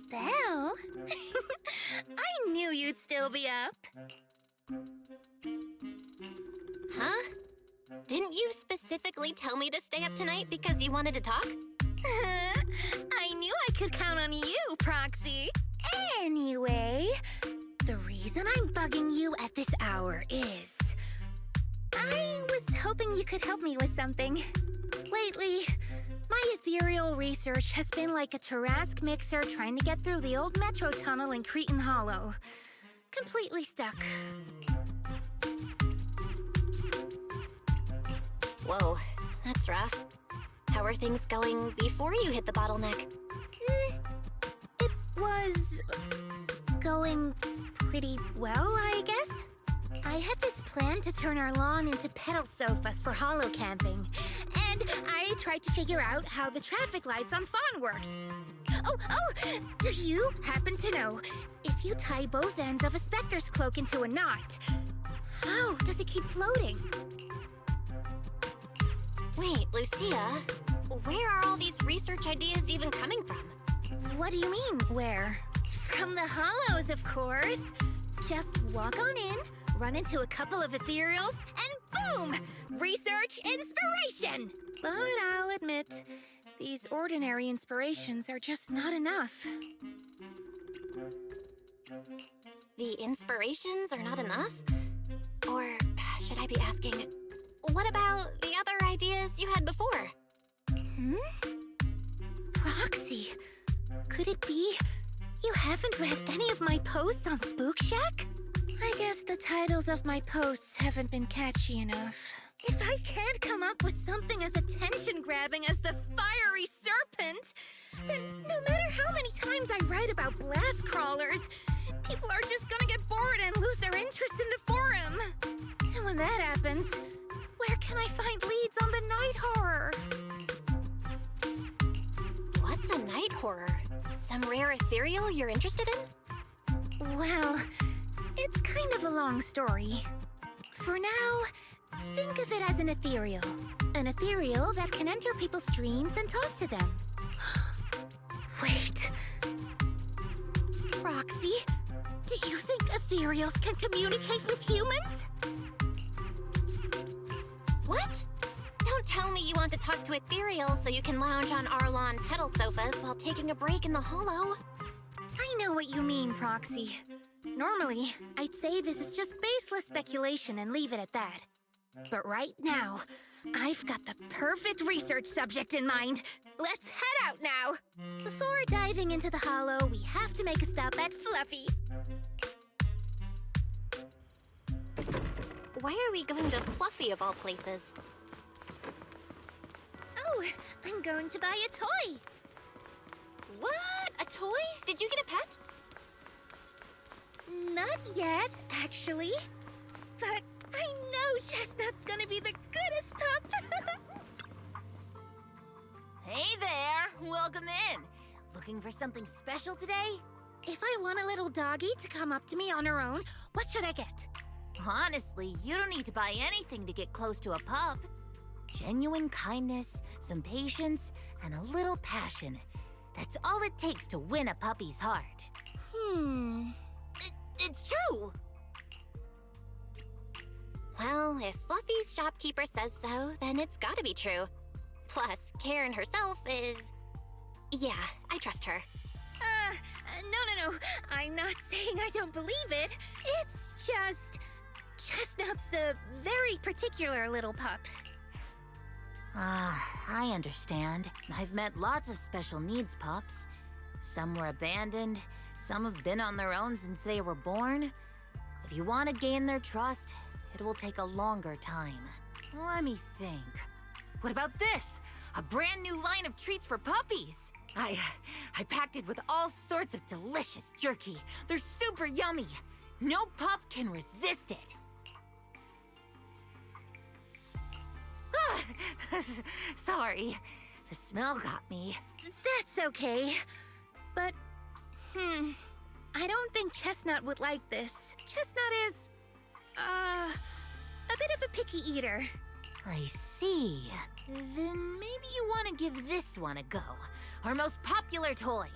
Belle? I knew you'd still be up. Huh? Didn't you specifically tell me to stay up tonight because you wanted to talk? I knew I could count on you, Proxy. Anyway, the reason I'm bugging you at this hour is I was hoping you could help me with something. Lately, my ethereal research has been like a Tarrasque mixer trying to get through the old metro tunnel in Cretan Hollow. Completely stuck. Whoa, that's rough. How are things going before you hit the bottleneck? It was going pretty well, I guess. I had this plan to turn our lawn into pedal sofas for hollow camping, and I tried to figure out how the traffic lights on Fawn worked. Oh, do you happen to know if you tie both ends of a specter's cloak into a knot, how does it keep floating? Wait, Lucia, where are all these research ideas even coming from? What do you mean, where? From the hollows, of course. Just walk on in, run into a couple of ethereals, and boom! Research inspiration! But I'll admit, these ordinary inspirations are just not enough. The inspirations are not enough? Or should I be asking, what about the other ideas you had before? Proxy, could it be you haven't read any of my posts on Spook Shack? I guess the titles of my posts haven't been catchy enough. If I can't come up with something as attention-grabbing as the fiery serpent, then no matter how many times I write about blast crawlers, people are just gonna get bored and lose their interest in the forum. And when that happens, where can I find leads on the night horror? What's a night horror? Some rare ethereal you're interested in? Well, it's kind of a long story. For now, think of it as an ethereal. An ethereal that can enter people's dreams and talk to them. Wait. Roxy, do you think ethereals can communicate with humans? What? Don't tell me you want to talk to ethereals so you can lounge on our lawn pedal sofas while taking a break in the hollow. I know what you mean, Proxy. Normally, I'd say this is just baseless speculation and leave it at that. But right now, I've got the perfect research subject in mind. Let's head out now! Before diving into the hollow, we have to make a stop at Fluffy. Why are we going to Fluffy of all places? Oh, I'm going to buy a toy. What? A toy? Did you get a pet? Not yet, actually. But I know Chestnut's gonna be the goodest pup. Hey there! Welcome in! Looking for something special today? If I want a little doggy to come up to me on her own, what should I get? Honestly, you don't need to buy anything to get close to a pup. Genuine kindness, some patience, and a little passion. That's all it takes to win a puppy's heart. It's true! Well, if Fluffy's shopkeeper says so, then it's gotta be true. Plus, Karen herself is... Yeah, I trust her. No. I'm not saying I don't believe it. It's just... Chestnut's a very particular little pup. I understand. I've met lots of special needs pups. Some were abandoned, some have been on their own since they were born. If you want to gain their trust, it will take a longer time. Let me think. What about this? A brand new line of treats for puppies! I packed it with all sorts of delicious jerky. They're super yummy. No pup can resist it. Sorry, the smell got me. That's okay. But, I don't think Chestnut would like this. Chestnut is, a bit of a picky eater. I see. Then maybe you want to give this one a go. Our most popular toy.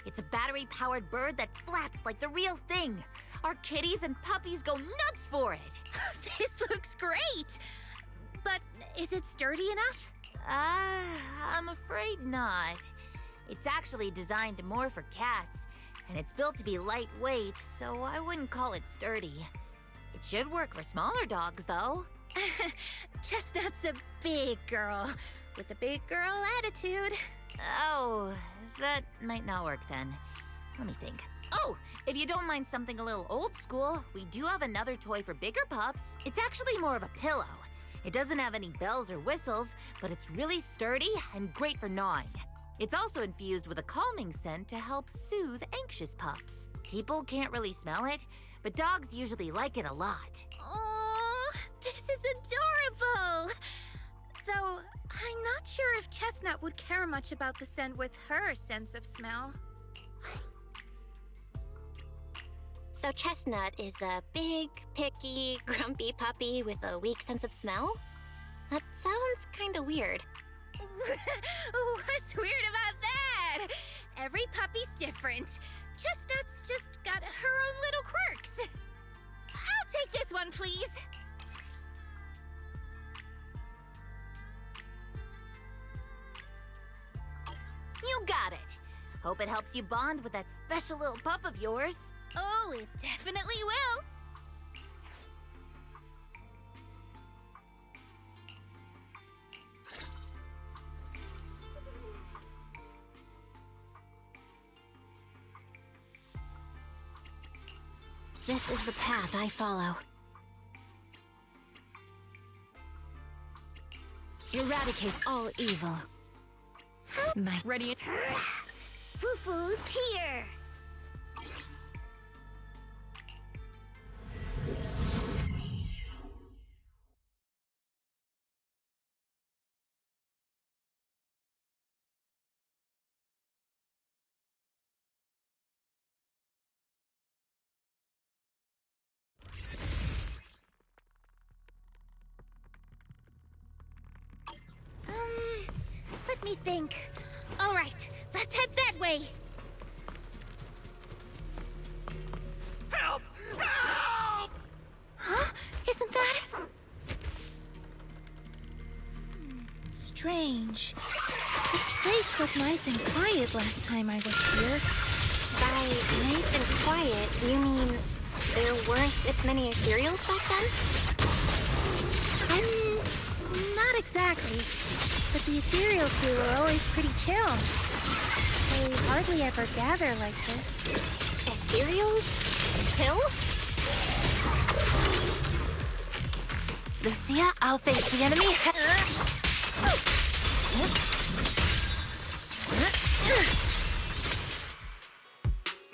It's a battery-powered bird that flaps like the real thing. Our kitties and puppies go nuts for it. This looks great! But is it sturdy enough? I'm afraid not. It's actually designed more for cats, and it's built to be lightweight, so I wouldn't call it sturdy. It should work for smaller dogs, though. Chestnut's a big girl, with a big girl attitude. Oh, that might not work then. Let me think. Oh, if you don't mind something a little old school, we do have another toy for bigger pups. It's actually more of a pillow. It doesn't have any bells or whistles, but it's really sturdy and great for gnawing. It's also infused with a calming scent to help soothe anxious pups. People can't really smell it, but dogs usually like it a lot. Oh, this is adorable! Though, I'm not sure if Chestnut would care much about the scent with her sense of smell. So Chestnut is a big, picky, grumpy puppy with a weak sense of smell? That sounds kinda weird. What's weird about that? Every puppy's different. Chestnut's just got her own little quirks. I'll take this one, please. You got it. Hope it helps you bond with that special little pup of yours. Oh, it definitely will. This is the path I follow. Eradicate all evil. Ready? Foo-foo's here! Let me think. All right, let's head that way. Help! Help! Huh? Isn't that... strange. This place was nice and quiet last time I was here. By nice and quiet, do you mean there weren't as many ethereals back then? Not exactly. But the ethereals here were always pretty chill. They hardly ever gather like this. Ethereals? Chill? Lucia, I'll face the enemy.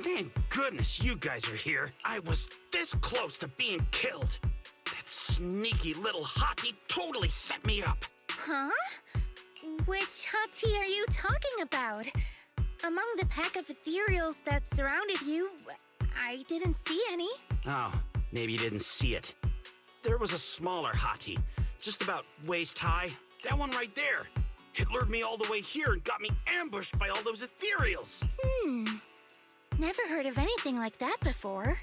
Thank goodness you guys are here. I was this close to being killed. That sneaky little hottie totally set me up. Huh? Which hottie are you talking about? Among the pack of ethereals that surrounded you, I didn't see any. Oh, maybe you didn't see it. There was a smaller hottie, just about waist high. That one right there. It lured me all the way here and got me ambushed by all those ethereals. Never heard of anything like that before.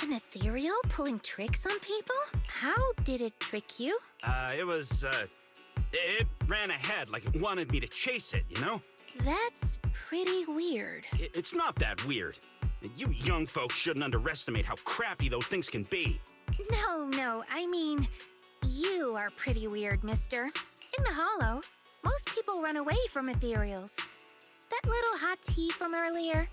An ethereal pulling tricks on people? How did it trick you? It ran ahead like it wanted me to chase it, you know? That's pretty weird. It's not that weird. You young folks shouldn't underestimate how crappy those things can be. No, I mean, you are pretty weird, mister. In the Hollow, most people run away from ethereals. That little hottie from earlier,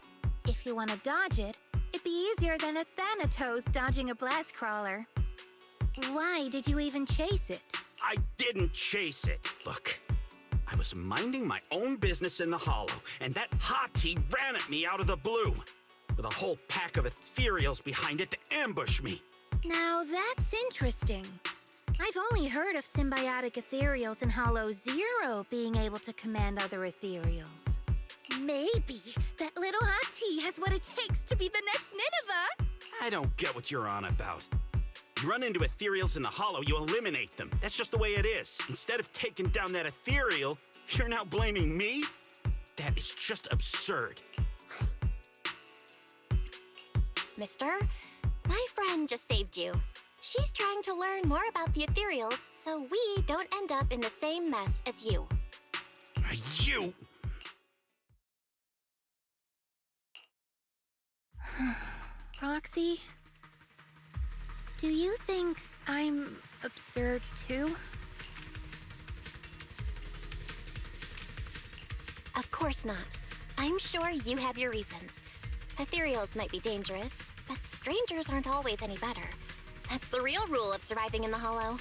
if you want to dodge it, it'd be easier than a Thanatos dodging a blast crawler. Why did you even chase it? I didn't chase it. Look, I was minding my own business in the Hollow, and that hottie ran at me out of the blue, with a whole pack of ethereals behind it to ambush me. Now that's interesting. I've only heard of symbiotic ethereals in Hollow Zero being able to command other ethereals. Maybe that little hottie has what it takes to be the next Nineveh. I don't get what you're on about. You run into ethereals in the Hollow, you eliminate them. That's just the way it is. Instead of taking down that ethereal, you're now blaming me? That is just absurd. mister. My friend just saved you. She's trying to learn more about the ethereals so we don't end up in the same mess as you. You! Roxy, do you think I'm absurd too? Of course not. I'm sure you have your reasons. Ethereals might be dangerous, but strangers aren't always any better. That's the real rule of surviving in the Hollow.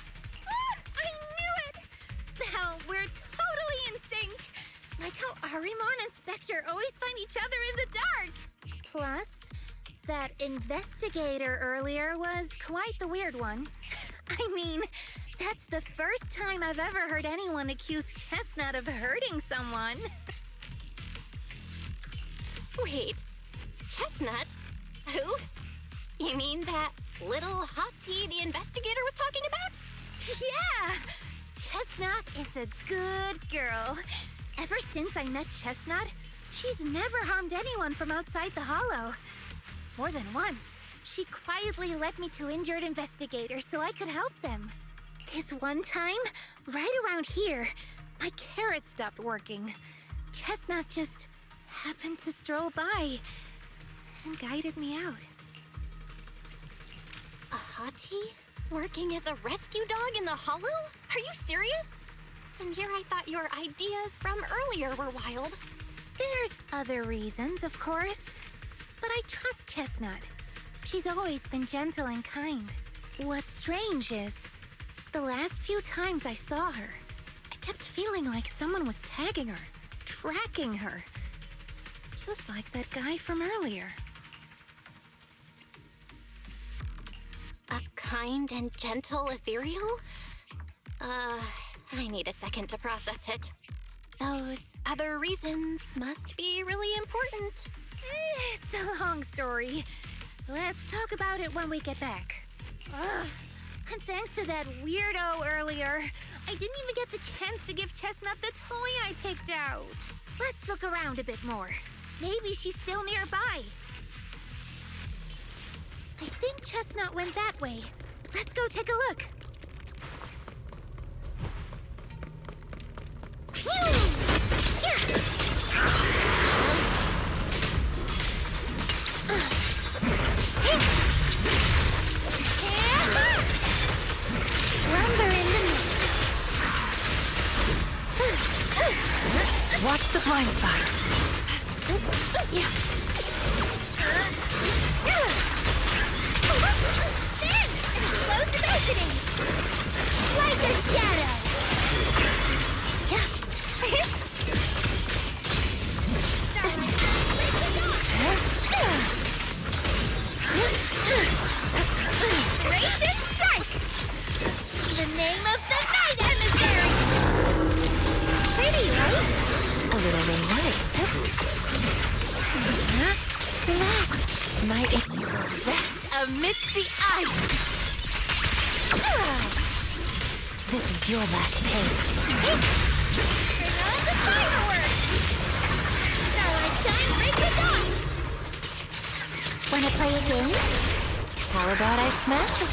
Ah, I knew it! Hell, we're totally in sync! Like how Arimon and Spectre always find each other in the dark! Plus, that investigator earlier was quite the weird one. I mean, that's the first time I've ever heard anyone accuse Chestnut of hurting someone. Wait, Chestnut? Who? You mean that little hot tea the investigator was talking about? Yeah! Chestnut is a good girl. Ever since I met Chestnut, she's never harmed anyone from outside the Hollow. More than once, she quietly led me to injured investigators so I could help them. This one time, right around here, my carrot stopped working. Chestnut just happened to stroll by and guided me out. A hottie? Working as a rescue dog in the Hollow? Are you serious? And here I thought your ideas from earlier were wild. There's other reasons, of course. But I trust Chestnut. She's always been gentle and kind. What's strange is, the last few times I saw her, I kept feeling like someone was tagging her, tracking her. Just like that guy from earlier. A kind and gentle ethereal? I need a second to process it. Those other reasons must be really important. It's a long story. Let's talk about it when we get back. Ugh. And thanks to that weirdo earlier, I didn't even get the chance to give Chestnut the toy I picked out. Let's look around a bit more. Maybe she's still nearby. I think Chestnut went that way. Let's go take a look. Watch the blind spots. Yeah. Then, close the balcony. Like a shadow. Yeah. Ration strike. The name of the night, emissary. Pretty, right? A little ring light. Relax. My rest amidst the ice. This is your last page. Bring on the fireworks. Starlight shine, break the dawn. Wanna play a game? How about I smash it?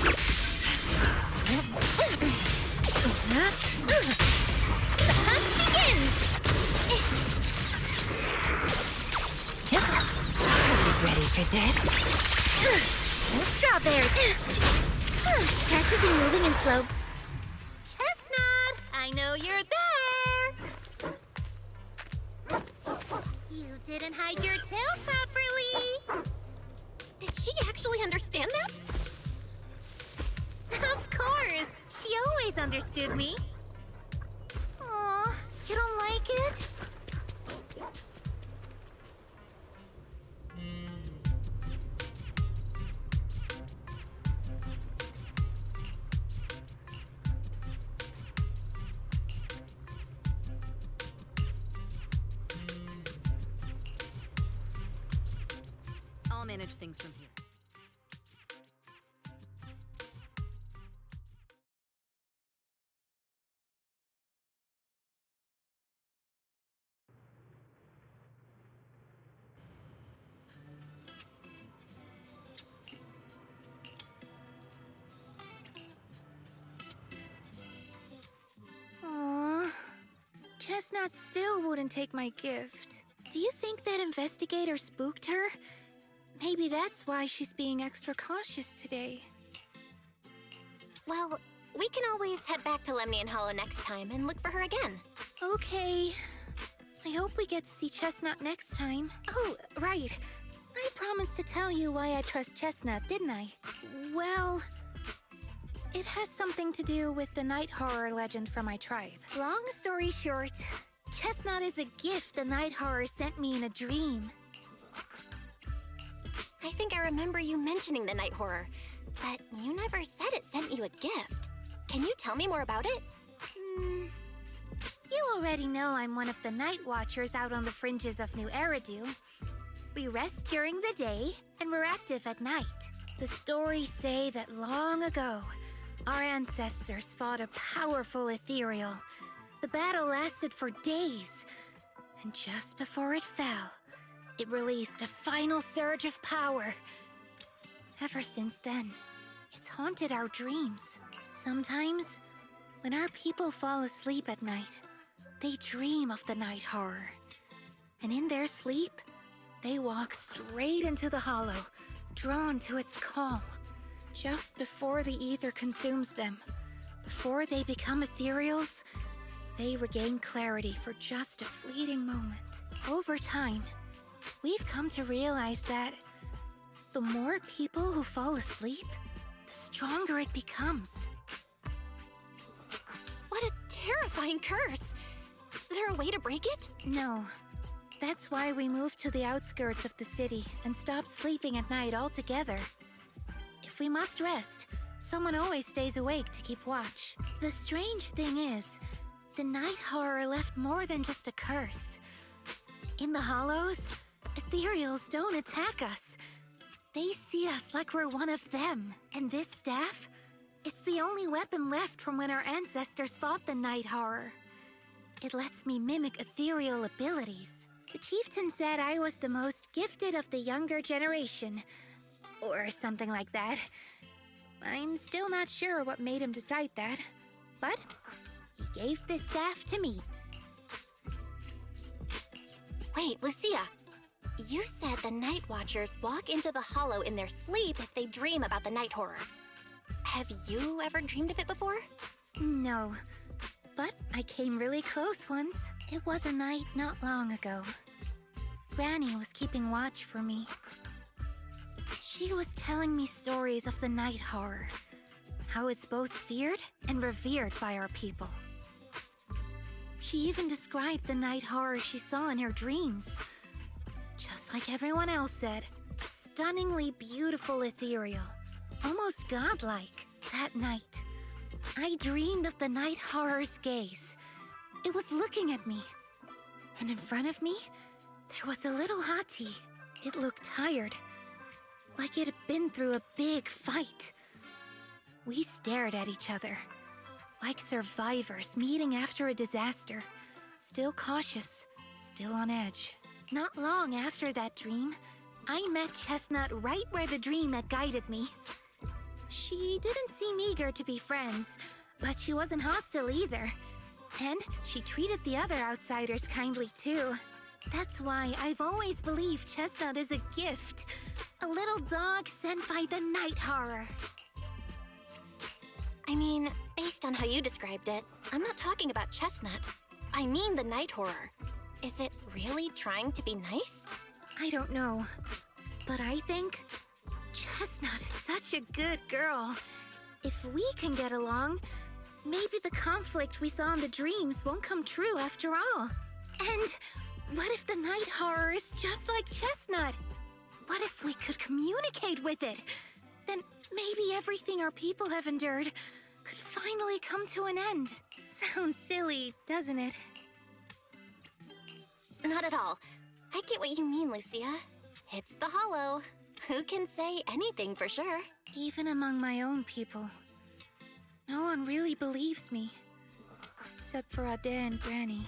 The hunt begins. Ready for this? Strawberries. Practicing moving in slow. Chestnut, I know you're there. You didn't hide your tail properly. Did she actually understand that? Of course. She always understood me. Aw, you don't like it? I'll manage things from here. Chestnut still wouldn't take my gift. Do you think that investigator spooked her? Maybe that's why she's being extra cautious today. Well, we can always head back to Lemnian Hollow next time and look for her again. Okay. I hope we get to see Chestnut next time. Oh, right. I promised to tell you why I trust Chestnut, didn't I? Well, it has something to do with the night horror legend from my tribe. Long story short, Chestnut is a gift the night horror sent me in a dream. I think I remember you mentioning the night horror, but you never said it sent you a gift. Can you tell me more about it? You already know I'm one of the night watchers out on the fringes of New Eridu. We rest during the day, and we're active at night. The stories say that long ago, our ancestors fought a powerful ethereal. The battle lasted for days, and just before it fell, it released a final surge of power. Ever since then, it's haunted our dreams. Sometimes, when our people fall asleep at night, they dream of the night horror. And in their sleep, they walk straight into the hollow, drawn to its call. Just before the ether consumes them, before they become ethereals, they regain clarity for just a fleeting moment. Over time, we've come to realize that the more people who fall asleep, the stronger it becomes. What a terrifying curse! Is there a way to break it? No. That's why we moved to the outskirts of the city and stopped sleeping at night altogether. If we must rest, someone always stays awake to keep watch. The strange thing is, the night horror left more than just a curse. In the hollows, ethereals don't attack us. They see us like we're one of them. And this staff? It's the only weapon left from when our ancestors fought the night horror. It lets me mimic ethereal abilities. The chieftain said I was the most gifted of the younger generation. Or something like that. I'm still not sure what made him decide that. But he gave this staff to me. Wait, Lucia. You said the Night Watchers walk into the hollow in their sleep if they dream about the night horror. Have you ever dreamed of it before? No. But I came really close once. It was a night not long ago. Granny was keeping watch for me. She was telling me stories of the night horror. How it's both feared and revered by our people. She even described the night horror she saw in her dreams. Just like everyone else said, a stunningly beautiful ethereal. Almost godlike. That night, I dreamed of the night horror's gaze. It was looking at me. And in front of me, there was a little hati. It looked tired. Like it had been through a big fight. We stared at each other. Like survivors meeting after a disaster. Still cautious, still on edge. Not long after that dream, I met Chestnut right where the dream had guided me. She didn't seem eager to be friends, but she wasn't hostile either. And she treated the other outsiders kindly too. That's why I've always believed Chestnut is a gift. A little dog sent by the night horror. I mean, based on how you described it, I'm not talking about Chestnut. I mean the night horror. Is it really trying to be nice? I don't know, but I think Chestnut is such a good girl. If we can get along, maybe the conflict we saw in the dreams won't come true after all. And what if the night horror is just like Chestnut? What if we could communicate with it? Then maybe everything our people have endured could finally come to an end. Sounds silly, doesn't it? Not at all. I get what you mean, Lucia. It's the Hollow. Who can say anything for sure? Even among my own people, no one really believes me. Except for Ade and Granny.